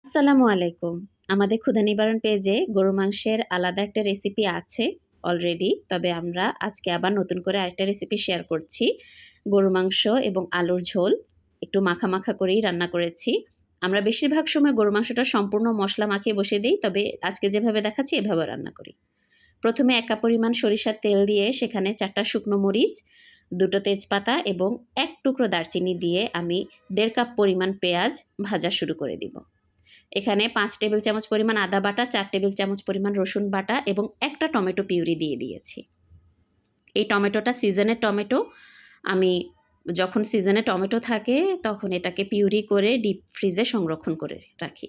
আসসালামু আলাইকুম। আমাদের ক্ষুধা নিবারণ পেজে গরু মাংসের আলাদা একটা রেসিপি আছে অলরেডি। তবে আমরা আজকে আবার নতুন করে আরেকটা রেসিপি শেয়ার করছি। গরু মাংস এবং আলুর ঝোল একটু মাখা, মাখা করেই রান্না করেছি। আমরা বেশিরভাগ সময় গরু মাংসটা সম্পূর্ণ মসলা মাখিয়ে বসিয়ে দেই। তবে আজকে যেভাবে দেখাচ্ছি এভাবেও রান্না করি। প্রথমে ১ কাপ পরিমাণ সরিষার তেল দিয়ে সেখানে ৪ টা শুকনো মরিচ, ২ টো তেজপাতা এবং ১ টুকরো দারচিনি দিয়ে আমি ১.৫ কাপ পরিমাণ পেঁয়াজ ভাজা শুরু করে দিব। এখানে ৫ টেবিল চামচ পরিমাণ আদা বাটা, ৪ টেবিল চামচ পরিমাণ রসুন বাটা এবং একটা টমেটো পিউরি দিয়ে দিয়েছি। এই টমেটোটা সিজনের টমেটো। আমি যখন সিজনে টমেটো থাকে তখন এটাকে পিউরি করে ডিপ ফ্রিজে সংরক্ষণ করে রাখি।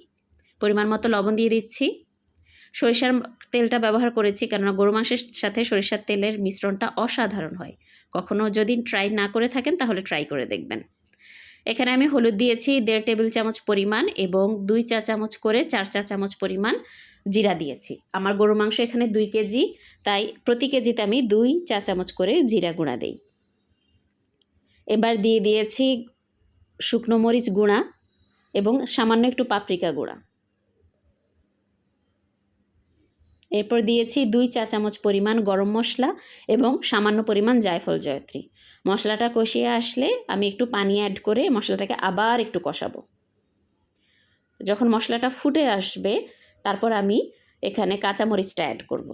পরিমাণ মতো লবণ দিয়ে দিচ্ছি। সরিষার তেলটা ব্যবহার করেছি কেননা গরু মাংসের সাথে সরিষার তেলের মিশ্রণটা অসাধারণ হয়। কখনো যদি ট্রাই না করে থাকেন তাহলে ট্রাই করে দেখবেন। এখানে আমি হলুদ দিয়েছি ১.৫ টেবিল চামচ পরিমাণ এবং ২ চা চামচ করে ৪ চা চামচ পরিমাণ জিরা দিয়েছি। আমার গরুর মাংস এখানে ২ কেজি, তাই প্রতি কেজিতে আমি ২ চা চামচ করে জিরা গুঁড়া দেই। এবার দিয়ে দিয়েছি শুকনো মরিচ গুঁড়া এবং সামান্য একটু পাপরিকা গুঁড়া। এরপর দিয়েছি ২ চা চামচ পরিমাণ গরম মশলা এবং সামান্য পরিমাণ জায়ফল জয়ত্রী। মশলাটা কষিয়ে আসলে আমি একটু পানি অ্যাড করে মশলাটাকে আবার একটু কষাবো। যখন মশলাটা ফুটে আসবে তারপর আমি এখানে কাঁচামরিচটা অ্যাড করব।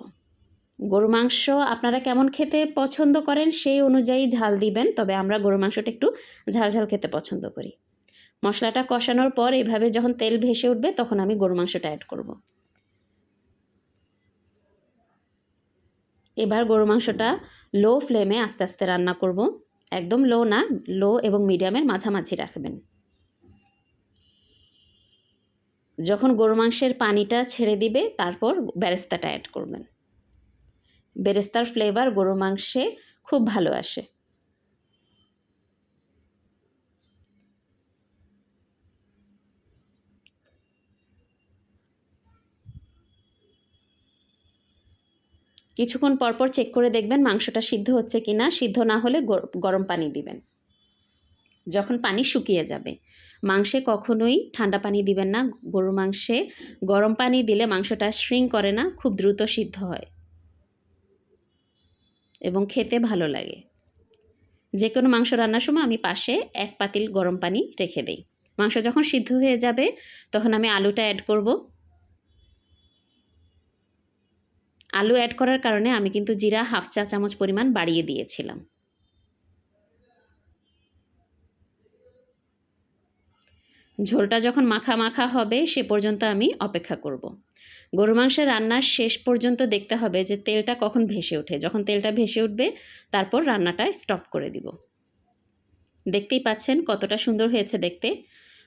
গরু মাংস আপনারা কেমন খেতে পছন্দ করেন সেই অনুযায়ী ঝাল দিবেন, তবে আমরা গরু মাংসটা একটু ঝাল ঝাল খেতে পছন্দ করি। মশলাটা কষানোর পর এভাবে যখন তেল ভেসে উঠবে তখন আমি গরু মাংসটা অ্যাড করব। এবার গরু মাংসটা লো ফ্লেমে আস্তে আস্তে রান্না করব। একদম লো না, লো এবং মিডিয়ামের মাঝামাঝি রাখবেন। যখন গরু মাংসের পানিটা ছেড়ে দিবে তারপর বেরেস্তাটা অ্যাড করবেন। বেরেস্তার ফ্লেভার গরু মাংসে খুব ভালো আসে। কিছুক্ষণ পরপর চেক করে দেখবেন মাংসটা সিদ্ধ হচ্ছে কি না। সিদ্ধ না হলে গরম পানি দিবেন যখন পানি শুকিয়ে যাবে। মাংসে কখনোই ঠান্ডা পানি দিবেন না। গরু মাংসে গরম পানি দিলে মাংসটা শ্রিঙ্ক করে না, খুব দ্রুত সিদ্ধ হয় এবং খেতে ভালো লাগে। যে কোনো মাংস রান্নার সময় আমি পাশে ১ পাতিল গরম পানি রেখে দেই। মাংস যখন সিদ্ধ হয়ে যাবে তখন আমি আলুটা অ্যাড করব। আলু অ্যাড করার কারণে আমি কিন্তু জিরা 1/2 চা চামচ পরিমাণ বাড়িয়ে দিয়েছিলাম। ঝোলটা যখন মাখা মাখা হবে সে পর্যন্ত আমি অপেক্ষা করব। গরু মাংসের রান্নার শেষ পর্যন্ত দেখতে হবে যে তেলটা কখন ভেসে ওঠে। যখন তেলটা ভেসে উঠবে তারপর রান্নাটা স্টপ করে দিব। দেখতেই পাচ্ছেন কতটা সুন্দর হয়েছে দেখতে।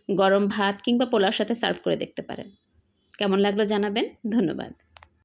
গরম ভাত কিংবা পোলাওর সাথে সার্ভ করে দেখতে পারেন। কেমন লাগলো জানাবেন। ধন্যবাদ।